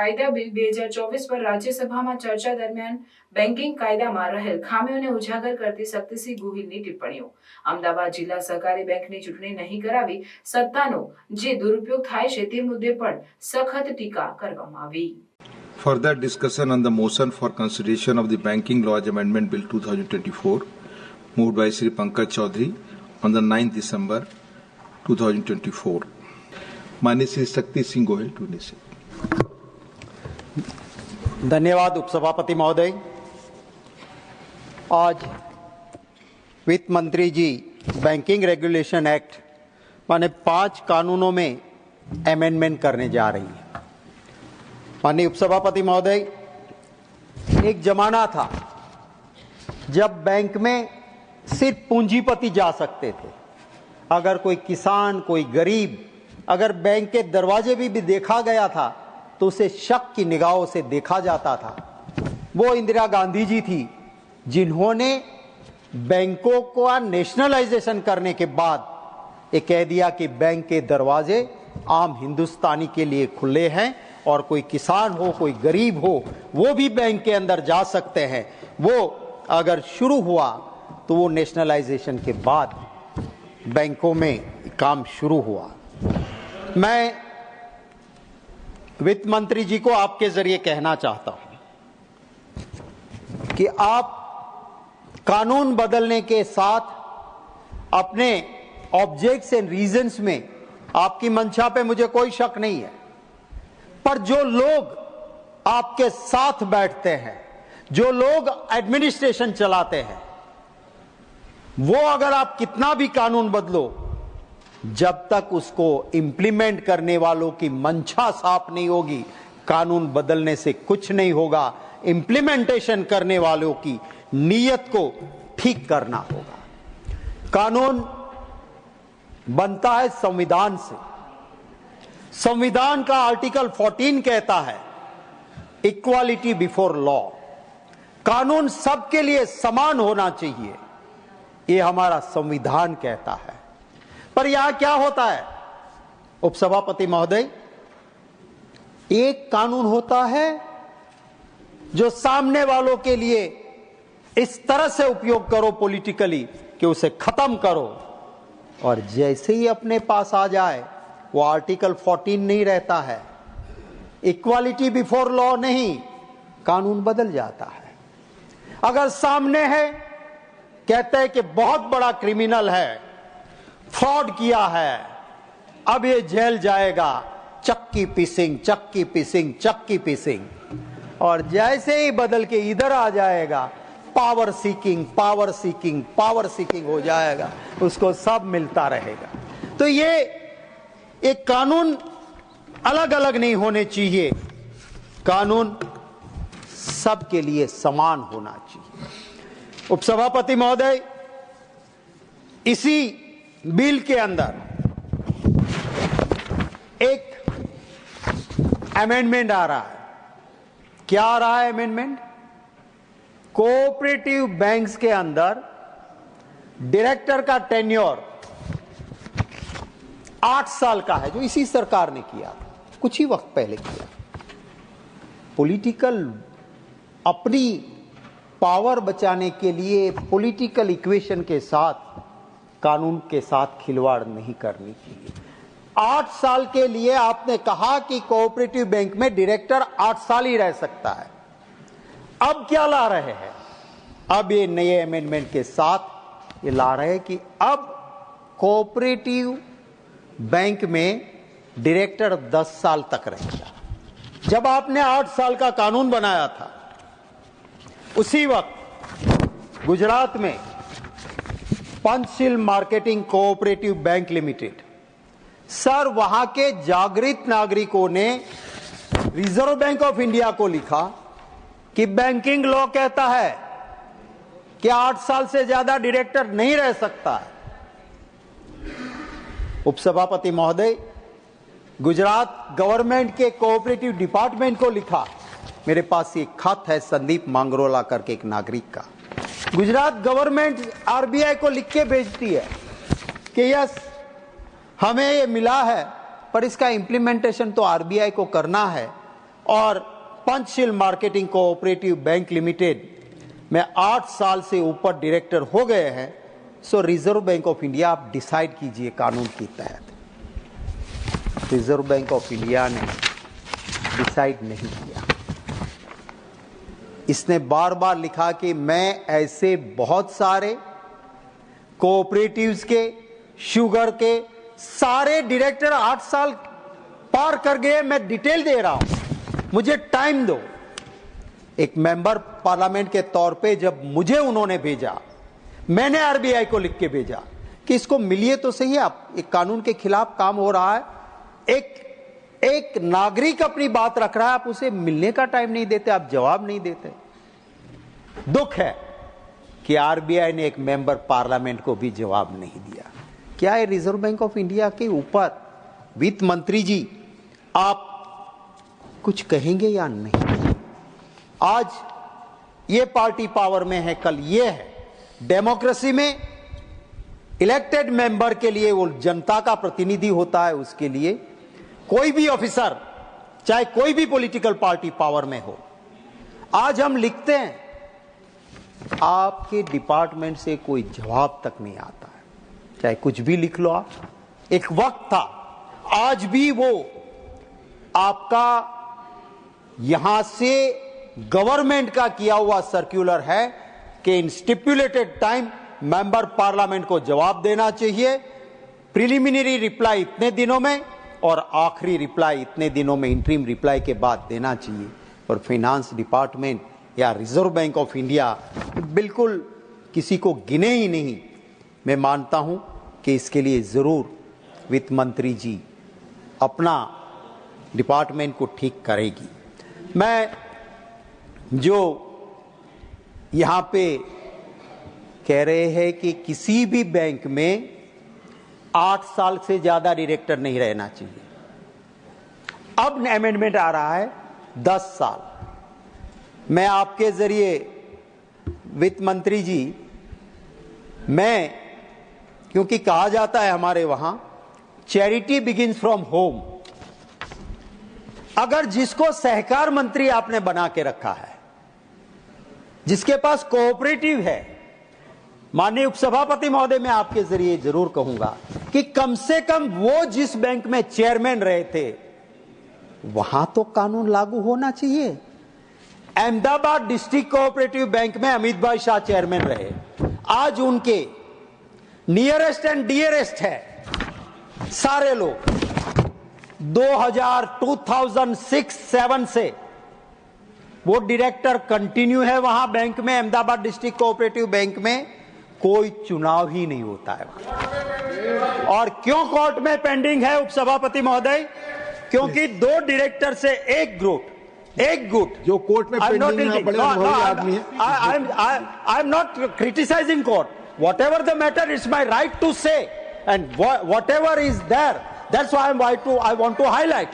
કાયદા બિલ 2024 પર રાજ્યસભામાં ચર્ચા દરમિયાન બેન્કિંગ કાયદામાં રહેલ ખામીઓને ઉજાગર કરતી શક્તિસિંહ ગોહિલની ટિપ્પણીઓ. અમદાવાદ જિલ્લા સહકારી બેંકની ચૂંટણી નહીં કરાવી સત્તાનો જે દુરુપયોગ થાય છે તે મુદ્દે પણ સખત ટીકા કરવામાં આવી. Further discussion on the motion for consideration of the Banking Laws Amendment Bill 2024 moved by Shri Pankaj Chaudhary on the 9th December 2024. माननीय श्री शक्ति सिंह गोहिल टू इनिशिएट. धन्यवाद उपसभापति महोदय. आज वित्त मंत्री जी बैंकिंग रेगुलेशन एक्ट माने 5 कानूनों में अमेंडमेंट करने जा रही है. माननीय उपसभापति महोदय, एक जमाना था जब बैंक में सिर्फ पूंजीपति जा सकते थे. अगर कोई किसान, कोई गरीब अगर बैंक के दरवाजे भी देखा गया था तो उसे शक की निगाहों से देखा जाता था. वो इंदिरा गांधी जी थी जिन्होंने बैंकों का नेशनलाइजेशन करने के बाद ये कह दिया कि बैंक के दरवाजे आम हिंदुस्तानी के लिए खुले हैं और कोई किसान हो, कोई गरीब हो, वो भी बैंक के अंदर जा सकते हैं. वो अगर शुरू हुआ तो वो नेशनलाइजेशन के बाद बैंकों में काम शुरू हुआ. मैं वित्त मंत्री जी को आपके जरिए कहना चाहता हूं कि आप कानून बदलने के साथ अपने ऑब्जेक्ट्स एंड रीजंस में आपकी मंशा पे मुझे कोई शक नहीं है, पर जो लोग आपके साथ बैठते हैं, जो लोग एडमिनिस्ट्रेशन चलाते हैं, वो अगर आप कितना भी कानून बदलो, जब तक उसको इंप्लीमेंट करने वालों की मंशा साफ नहीं होगी, कानून बदलने से कुछ नहीं होगा. इंप्लीमेंटेशन करने वालों की नीयत को ठीक करना होगा. कानून बनता है संविधान से. संविधान का आर्टिकल 14 कहता है इक्वालिटी बिफोर लॉ. कानून सबके लिए समान होना चाहिए, ये हमारा संविधान कहता है. पर यहां क्या होता है उपसभापति महोदय, एक कानून होता है जो सामने वालों के लिए इस तरह से उपयोग करो पॉलिटिकली कि उसे खत्म करो, और जैसे ही अपने पास आ जाए वो आर्टिकल 14 नहीं रहता है, इक्वालिटी बिफोर लॉ नहीं, कानून बदल जाता है. अगर सामने है, कहते हैं कि बहुत बड़ा क्रिमिनल है, फ्रॉड किया है, अब ये जेल जाएगा, चक्की पीसिंग, चक्की पीसिंग, चक्की पीसिंग, और जैसे ही बदल के इधर आ जाएगा power seeking, power seeking, power seeking हो जाएगा, उसको सब मिलता रहेगा. तो ये एक कानून अलग अलग नहीं होने चाहिए, कानून सबके लिए समान होना चाहिए. उपसभापति महोदय, इसी बिल के अंदर एक अमेंडमेंट आ रहा है. क्या आ रहा है अमेंडमेंट? कोऑपरेटिव बैंक्स के अंदर डायरेक्टर का टेन्योर 8 साल का है, जो इसी सरकार ने किया, कुछ ही वक्त पहले किया. पॉलिटिकल अपनी पावर बचाने के लिए पॉलिटिकल इक्वेशन के साथ कानून के साथ खिलवाड़ नहीं करनी चाहिए. 8 साल के लिए आपने कहा कि कोऑपरेटिव बैंक में डायरेक्टर 8 साल ही रह सकता है. अब क्या ला रहे हैं? अब ये नए अमेंडमेंट के साथ ये ला रहे हैं कि अब कोऑपरेटिव बैंक में डायरेक्टर 10 साल तक रहेगा. जब आपने 8 साल का कानून बनाया था, उसी वक्त गुजरात में Panchsheel marketing cooperative bank limited, sir, वहां के जागृत नागरिकों ने रिजर्व बैंक ऑफ इंडिया को लिखा कि बैंकिंग लॉ कहता है कि 8 साल से ज्यादा डायरेक्टर नहीं रह सकता है. उपसभापति महोदय, गुजरात गवर्नमेंट के कोऑपरेटिव डिपार्टमेंट को लिखा. मेरे पास एक खत है संदीप मांगरोला करके एक नागरिक का. गुजरात गवर्नमेंट आरबीआई को लिख के भेजती है कि यस, हमें ये मिला है, पर इसका इंप्लीमेंटेशन तो आरबीआई को करना है, और Panchsheel marketing cooperative bank limited में 8 साल से ऊपर डायरेक्टर हो गए हैं, सो रिजर्व बैंक ऑफ इंडिया आप डिसाइड कीजिए कानून के तहत। रिजर्व बैंक ऑफ इंडिया ने डिसाइड नहीं किया। इसने बार बार लिखा कि मैं ऐसे बहुत सारे कोऑपरेटिव्स के, शुगर के सारे डायरेक्टर 8 साल पार कर गए, मैं डिटेल दे रहा हूं, मुझे टाइम दो। एक मेंबर पार्लियामेंट के तौर पे जब मुझे उन्होंने भेजा, मैंने आरबीआई को लिख के भेजा कि इसको मिलिए तो सही, आप एक कानून के खिलाफ काम हो रहा है, एक नागरिक अपनी बात रख रहा है, आप उसे मिलने का टाइम नहीं देते, आप जवाब नहीं देते। दुख है कि आरबीआई ने एक मेंबर पार्लियामेंट को भी जवाब नहीं दिया। क्या है रिजर्व बैंक ऑफ इंडिया के ऊपर वित्त मंत्री जी आप कुछ कहेंगे या नहीं? आज ये पार्टी पावर में है, कल ये है। डेमोक्रेसी में इलेक्टेड मेंबर के लिए वो जनता का प्रतिनिधि होता है, उसके लिए कोई भी ऑफिसर, चाहे कोई भी पॉलिटिकल पार्टी पावर में हो, आज हम लिखते हैं आपके डिपार्टमेंट से कोई जवाब तक नहीं आता है, चाहे कुछ भी लिख लो आप। एक वक्त था, आज भी वो आपका यहां से गवर्नमेंट का किया हुआ सर्कुलर है कि इन स्टिपुलेटेड टाइम मेंबर पार्लियामेंट को जवाब देना चाहिए, प्रिलिमिनरी रिप्लाई इतने दिनों में और आखिरी रिप्लाई इतने दिनों में, इंटरिम रिप्लाई के बाद देना चाहिए। और फाइनेंस डिपार्टमेंट या रिजर्व बैंक ऑफ इंडिया बिल्कुल किसी को गिने ही नहीं। मैं मानता हूं कि इसके लिए जरूर वित्त मंत्री जी अपना डिपार्टमेंट को ठीक करेगी। मैं जो यहां पे कह रहे हैं कि किसी भी बैंक में 8 साल से ज्यादा डायरेक्टर नहीं रहना चाहिए, अब अमेंडमेंट आ रहा है 10 साल। मैं आपके जरिए वित्त मंत्री जी, मैं, क्योंकि कहा जाता है हमारे वहां चैरिटी बिगिंस फ्रॉम होम, अगर जिसको सहकार मंत्री आपने बना के रखा है, जिसके पास कोऑपरेटिव है, माननीय उपसभापति महोदय, मैं आपके जरिए जरूर कहूंगा कि कम से कम वो जिस बैंक में चेयरमैन रहे थे वहां तो कानून लागू होना चाहिए। अहमदाबाद डिस्ट्रिक्ट कोऑपरेटिव बैंक में अमित भाई शाह चेयरमैन रहे, आज उनके नियरेस्ट एंड डियरेस्ट है सारे लोग। 2006-7 से वो डायरेक्टर कंटिन्यू है वहां बैंक में, अहमदाबाद डिस्ट्रिक्ट कोऑपरेटिव बैंक में कोई चुनाव ही नहीं होता है। और क्यों कोर्ट में पेंडिंग है उपसभापति महोदय? क्योंकि 2 डायरेक्टर से एक गुट जो कोर्ट में पेंडिंग है, बड़े अनुभवी आदमी है। I am not criticising court, whatever the matter it's my right to say, and whatever is there, that's why I want to highlight.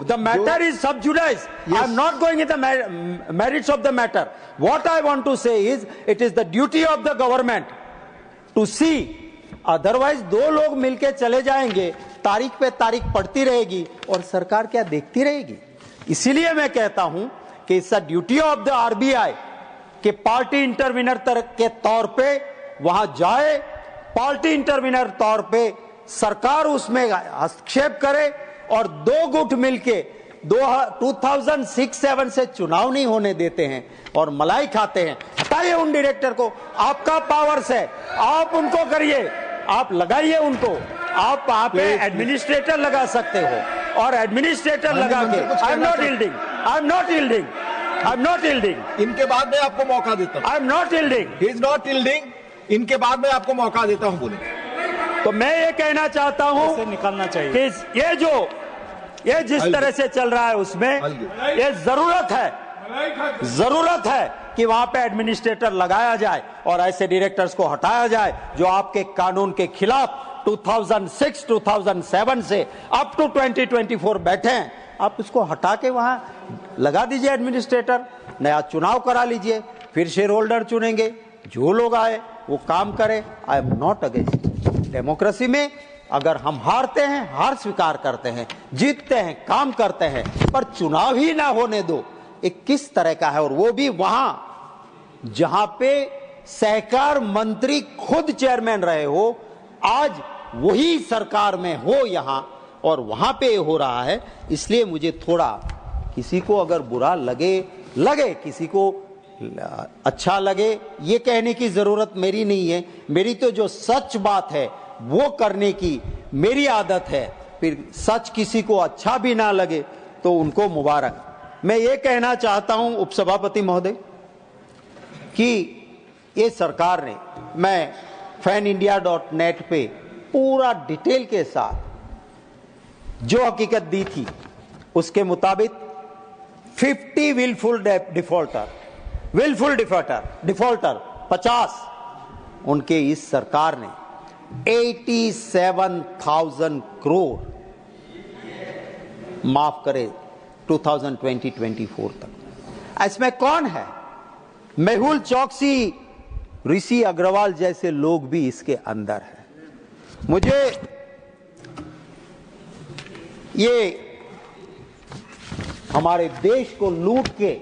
The matter is sub judice. Yes. I am not going into the merits of the matter. What I want to say is, it is the duty of the government to see. Otherwise, 2 लोग मिलके चले जाएंगे, तारीख पे तारीख पड़ती रहेगी और सरकार क्या देखती रहेगी। इसीलिए मैं कहता हूं कि it's the duty of the RBI कि पार्टी इंटरवीनर के तौर पे वहां जाए, पार्टी इंटरवीनर तौर पे सरकार उसमें हस्तक्षेप करे और 2 गुट मिलके 2006-7 से चुनाव नहीं होने देते हैं और मलाई खाते हैं। हटाइए उन डायरेक्टर को, आपका पावर्स है, आप उनको करिए, आप लगाइए उनको, आप वहां पे एडमिनिस्ट्रेटर लगा सकते हो और एडमिनिस्ट्रेटर लगा के आई am not yielding, I am not yielding, I am not yielding. इनके बाद में आपको मौका देता हूं। आई am not yielding, he is not yielding. इनके बाद में आपको मौका देता हूं, बोले। तो मैं ये कहना चाहता हूं निकालना चाहिए कि ये जिस तरह से चल रहा है उसमें ये जरूरत है कि वहां पे एडमिनिस्ट्रेटर लगाया जाए और ऐसे डायरेक्टर्स को हटाया जाए जो आपके कानून के खिलाफ 2006-2007 से अप टू 2024 बैठे हैं। आप उसको हटा के वहां लगा दीजिए एडमिनिस्ट्रेटर, नया चुनाव करा लीजिए, फिर शेयर होल्डर चुनेंगे, जो लोग आए वो काम करे। आई एम नॉट अगेंस्ट। डेमोक्रेसी में अगर हम हारते हैं, हार स्वीकार करते हैं, जीतते हैं, काम करते हैं, पर चुनाव ही ना होने दो, एक किस तरह का है। और वो भी वहां जहां पे सहकार मंत्री खुद चेयरमैन रहे हो, आज वही सरकार में हो यहां, और वहां पे हो रहा है। इसलिए मुझे थोड़ा, किसी को अगर बुरा लगे, किसी को अच्छा लगे, ये कहने की जरूरत मेरी नहीं है। मेरी तो जो सच बात है वो करने की मेरी आदत है। फिर सच किसी को अच्छा भी ना लगे तो उनको मुबारक। मैं ये कहना चाहता हूं उपसभापति महोदय कि ये सरकार ने, मैं fanindia.net पे पूरा डिटेल के साथ जो हकीकत दी थी उसके मुताबिक 50 विलफुल डिफॉल्टर 50, उनके इस सरकार ने 87,000 करोड़ माफ करे 2020-24 तक। इसमें कौन है? मेहुल चौकसी, ऋषि अग्रवाल जैसे लोग भी इसके अंदर है। मुझे ये हमारे देश को लूट के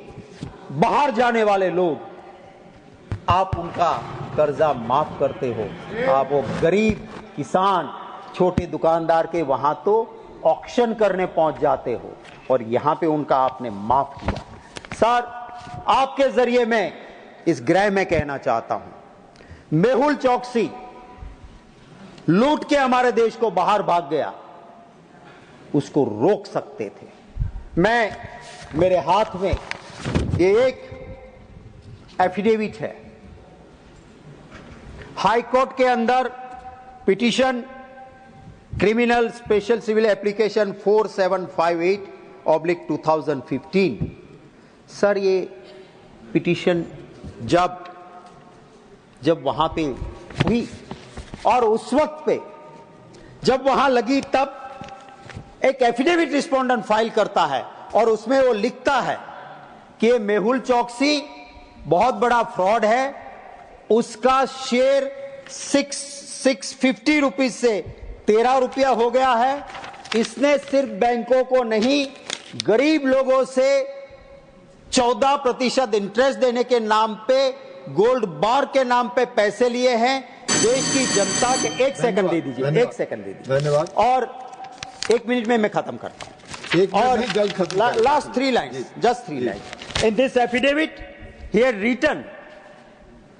बाहर जाने वाले लोग, आप उनका कर्जा माफ करते हो। आप वो गरीब किसान, छोटे दुकानदार के वहां तो ऑक्शन करने पहुंच जाते हो, और यहां पे उनका आपने माफ किया। सर, आपके जरिए मैं इस गृह में कहना चाहता हूं, मेहुल चौकसी लूट के हमारे देश को बाहर भाग गया, उसको रोक सकते थे। मेरे हाथ में ये एक एफिडेविट है, हाई कोर्ट के अंदर petition criminal special civil application 4758/2015। Sir, ये पिटीशन जब वहां पे हुई और उस वक्त पे जब वहां लगी, तब एक एफिडेविट रिस्पोंडेंट फाइल करता है और उसमें वो लिखता है कि मेहुल चौकसी बहुत बड़ा फ्रॉड है, उसका शेयर 650 रुपीज से 13 रुपया हो गया है। इसने सिर्फ बैंकों को नहीं, गरीब लोगों से 14% इंटरेस्ट देने के नाम पे, गोल्ड बार के नाम पे पैसे लिए हैं देश की जनता के। एक सेकंड दे दीजिए, एक सेकंड दे दीजिए, धन्यवाद। और 1 मिनट में मैं खत्म करता हूं। और last 3 lines, just 3 lines. In this affidavit, he had written,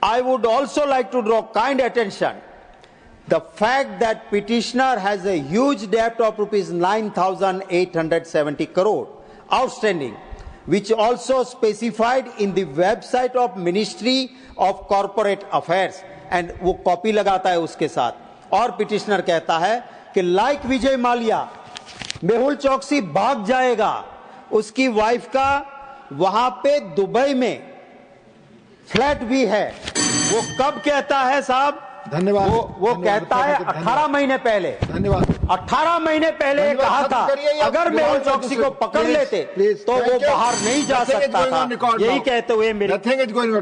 I would also like to draw kind attention the fact that petitioner has a huge debt of rupees 9,870 crore outstanding, which also specified in the website of Ministry of Corporate Affairs, and वो copy लगाता है उसके साथ। और petitioner कहता है कि like Vijay Mallya, Mehul चौकसी भाग जाएगा। उसकी वाइफ का वहां पे दुबई में फ्लैट भी है। वो कब कहता है साहब? धन्यवाद। वो कहता है 18 महीने पहले, धन्यवाद। 18 महीने पहले कहा था अगर मेहुल चौकसी को पकड़ लेते तो वो बाहर नहीं जा सकता था। यही कहते हुए मेरी